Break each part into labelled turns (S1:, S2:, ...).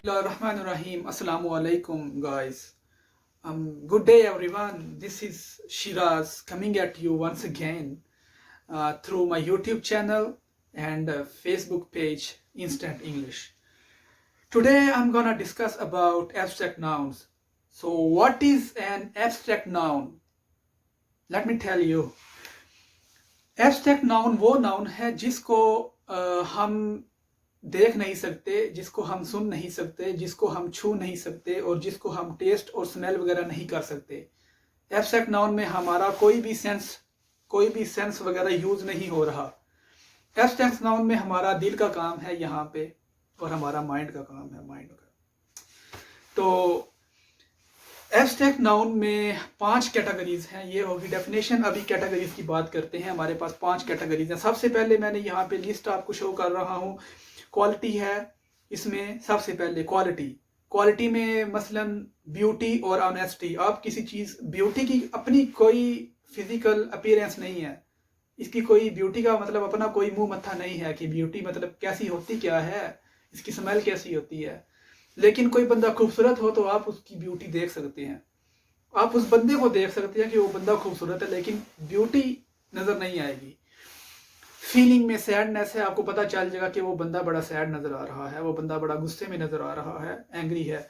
S1: Bismillahirrahmanirrahim. Assalamu alaikum, guys. Good day, everyone. This is Shiraz coming at you once again through my YouTube channel and Facebook page, Instant English. Today, I'm gonna discuss about abstract nouns. So, what is an abstract noun? Let me tell you. Abstract noun वो noun है जिसको हम देख नहीं सकते, जिसको हम सुन नहीं सकते, जिसको हम छू नहीं सकते और जिसको हम टेस्ट और स्मेल वगैरह नहीं कर सकते। एब्स्ट्रैक्ट नाउन में हमारा कोई भी सेंस वगैरह यूज नहीं हो रहा। एब्स्ट्रैक्ट नाउन में हमारा दिल का काम है यहाँ पे और हमारा माइंड का काम है माइंड का। तो एब्स्ट्रैक्ट नाउन में 5 कैटेगरीज हैं। ये होगी डेफिनेशन। अभी कैटेगरीज की बात करते हैं। हमारे पास 5 कैटेगरीज हैं। सबसे पहले मैंने यहाँ पे लिस्ट आपको शो कर रहा हूँ। क्वालिटी है इसमें। सबसे पहले क्वालिटी में मसलन ब्यूटी और ऑनेस्टी। आप किसी चीज़, ब्यूटी की अपनी कोई फिजिकल अपीयरेंस नहीं है, इसकी कोई ब्यूटी का मतलब अपना कोई मुंह मत्था नहीं है कि ब्यूटी मतलब कैसी होती क्या है, इसकी स्मेल कैसी होती है। लेकिन कोई बंदा खूबसूरत हो तो आप उसकी ब्यूटी देख सकते हैं, आप उस बंदे को देख सकते हैं कि वो बंदा खूबसूरत है, लेकिन ब्यूटी नज़र नहीं आएगी। फीलिंग में सैडनेस है, आपको पता चल जाएगा कि वो बंदा बड़ा सैड नज़र आ रहा है, वो बंदा बड़ा गुस्से में नज़र आ रहा है, एंग्री है।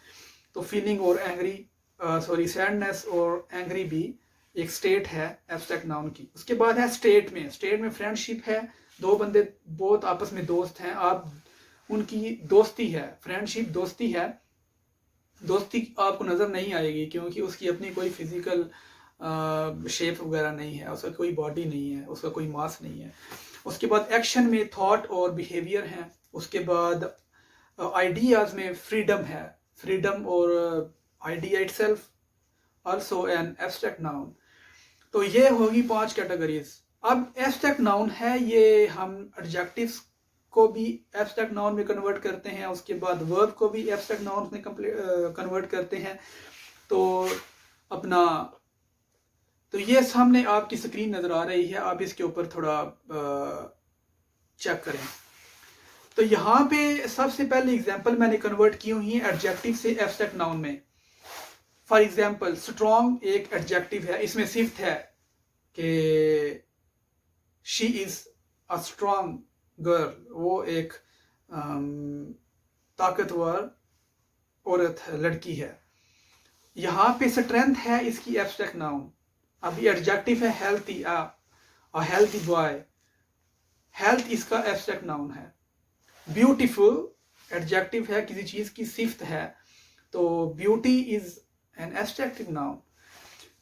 S1: तो फीलिंग और सैडनेस और एंग्री भी एक स्टेट है एब्स्ट्रैक्ट नाउन की। उसके बाद है स्टेट में फ्रेंडशिप है। दो बंदे बहुत आपस में दोस्त हैं, आप उनकी दोस्ती है, फ्रेंडशिप दोस्ती है। दोस्ती आपको नज़र नहीं आएगी क्योंकि उसकी अपनी कोई फिजिकल शेप वगैरह नहीं है, उसका कोई बॉडी नहीं है, उसका कोई मास नहीं है। उसके बाद एक्शन में थॉट और बिहेवियर है। उसके बाद आइडियाज़ में फ्रीडम है, फ्रीडम और idea itself also an abstract noun. तो ये होगी 5 कैटेगरीज। अब एब्स्ट्रैक्ट नाउन है ये हम एडजेक्टिव्स को भी एब्स्ट्रैक्ट नाउन में कन्वर्ट करते हैं, उसके बाद वर्ब को भी एब्स्ट्रैक्ट नाउन में कन्वर्ट करते हैं। तो ये सामने आपकी स्क्रीन नज़र आ रही है, आप इसके ऊपर थोड़ा चेक करें। तो यहाँ पे सबसे पहले एग्जांपल मैंने कन्वर्ट की हुई है एडजेक्टिव से एब्स्ट्रैक्ट नाउन में। फॉर एग्जांपल स्ट्रॉन्ग एक एडजेक्टिव है, इसमें सिफ्त है कि she is a strong girl, वो एक ताकतवर औरत है, लड़की है। यहाँ पे स्ट्रेंथ है इसकी एब्स्ट्रैक्ट नाउन। अभी एडजेक्टिव है healthy, a healthy boy, health इसका एब्स्ट्रैक्ट नाउन है। ब्यूटीफुल एडजेक्टिव है, किसी चीज़ की सिफ्त है, तो beauty is an abstractive noun.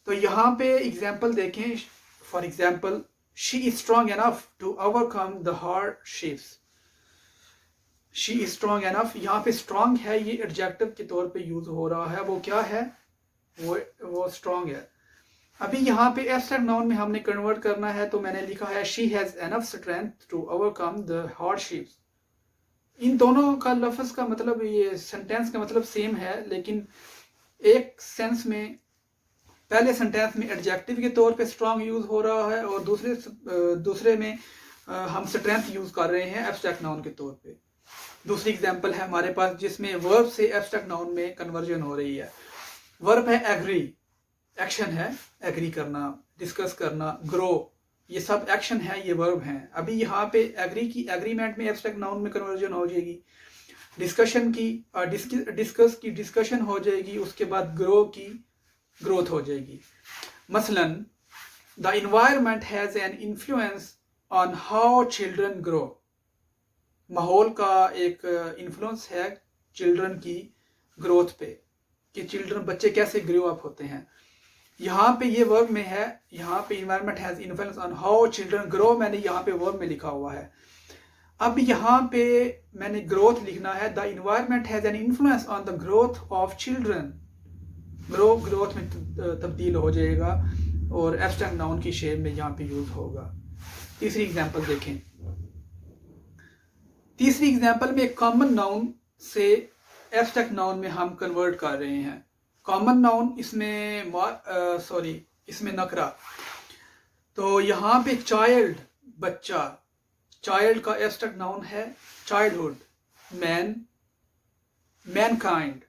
S1: तो यहाँ पे एग्जाम्पल देखें। For example she is strong enough to overcome the hardships. She is strong enough, यहाँ पे स्ट्रॉन्ग है ये एडजेक्टिव के तौर पे यूज हो रहा है। वो क्या है, वो स्ट्रॉन्ग है। अभी यहाँ पे एब्स्ट्रैक्ट नाउन में हमने कन्वर्ट करना है, तो मैंने लिखा है she has enough strength to overcome the hardships. इन दोनों का लफ्ज़ का मतलब, ये सेंटेंस का मतलब सेम है, लेकिन एक सेंस में पहले सेंटेंस में एडजेक्टिव के तौर पे स्ट्रॉन्ग यूज हो रहा है और दूसरे में हम स्ट्रेंथ यूज कर रहे हैं एब्स्ट्रैक्ट नाउन के तौर पे। दूसरी एग्जांपल है हमारे पास जिसमें वर्ब से एब्स्ट्रैक्ट नाउन में कन्वर्जन हो रही है। वर्ब है एग्री, एक्शन है एग्री करना, डिस्कस करना, ग्रो, ये सब एक्शन है, ये वर्ब हैं। अभी यहाँ पे एग्री की एग्रीमेंट में एब्स्ट्रैक्ट नाउन में कन्वर्जन हो जाएगी। डिस्कशन की डिस्कस की डिस्कशन हो जाएगी। उसके बाद ग्रो की ग्रोथ हो जाएगी। मसलन the environment has an influence on how children grow. माहौल का एक इन्फ्लुएंस है चिल्ड्रन की ग्रोथ पे, कि चिल्ड्रन बच्चे कैसे ग्रो अप होते हैं। यहाँ पे ये वर्ब में है, यहाँ पे environment has influence on how children grow, मैंने यहाँ पे वर्ब में लिखा हुआ है। अब यहाँ पे मैंने ग्रोथ लिखना है, the environment has an influence on the growth of children. Growth में तब्दील हो जाएगा और एब्स्ट्रैक्ट नाउन की शेप में यहाँ पे यूज होगा। तीसरी एग्जांपल देखें। तीसरी एग्जांपल में कॉमन नाउन से एब्स्ट्रैक्ट नाउन में हम कन्वर्ट कर रहे हैं। कॉमन नाउन इसमें नकरा। तो यहाँ पे चाइल्ड बच्चा, चाइल्ड का एब्स्ट्रैक्ट नाउन है childhood. Man mankind,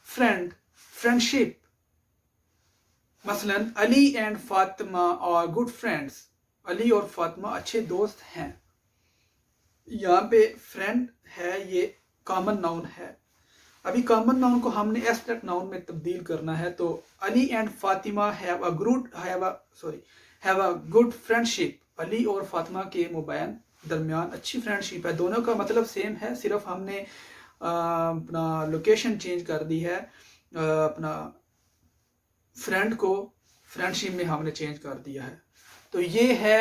S1: friend, friendship. मसलन Ali and Fatima are good friends, Ali और फातिमा अच्छे दोस्त हैं। यहाँ पे फ्रेंड है, ये कॉमन नाउन है। अभी कॉमन नाउन को हमने एब्स्ट्रैक्ट नाउन में तब्दील करना है, तो Ali and Fatima have a good friendship. Ali और फातिमा के मुबैन दरमियान अच्छी फ्रेंडशिप है। दोनों का मतलब सेम है, सिर्फ हमने अपना लोकेशन चेंज कर दी है, अपना फ्रेंड को फ्रेंडशिप में हमने चेंज कर दिया है। तो ये है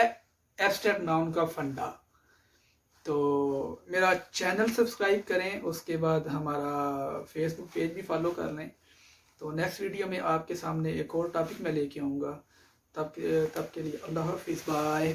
S1: एब्स्ट्रैक्ट नाउन का फंडा। तो मेरा चैनल सब्सक्राइब करें, उसके बाद हमारा फेसबुक पेज भी फॉलो कर लें। तो नेक्स्ट वीडियो में आपके सामने एक और टॉपिक मैं लेके आऊँगा। तब के लिए अल्लाह हाफिज़, बाय।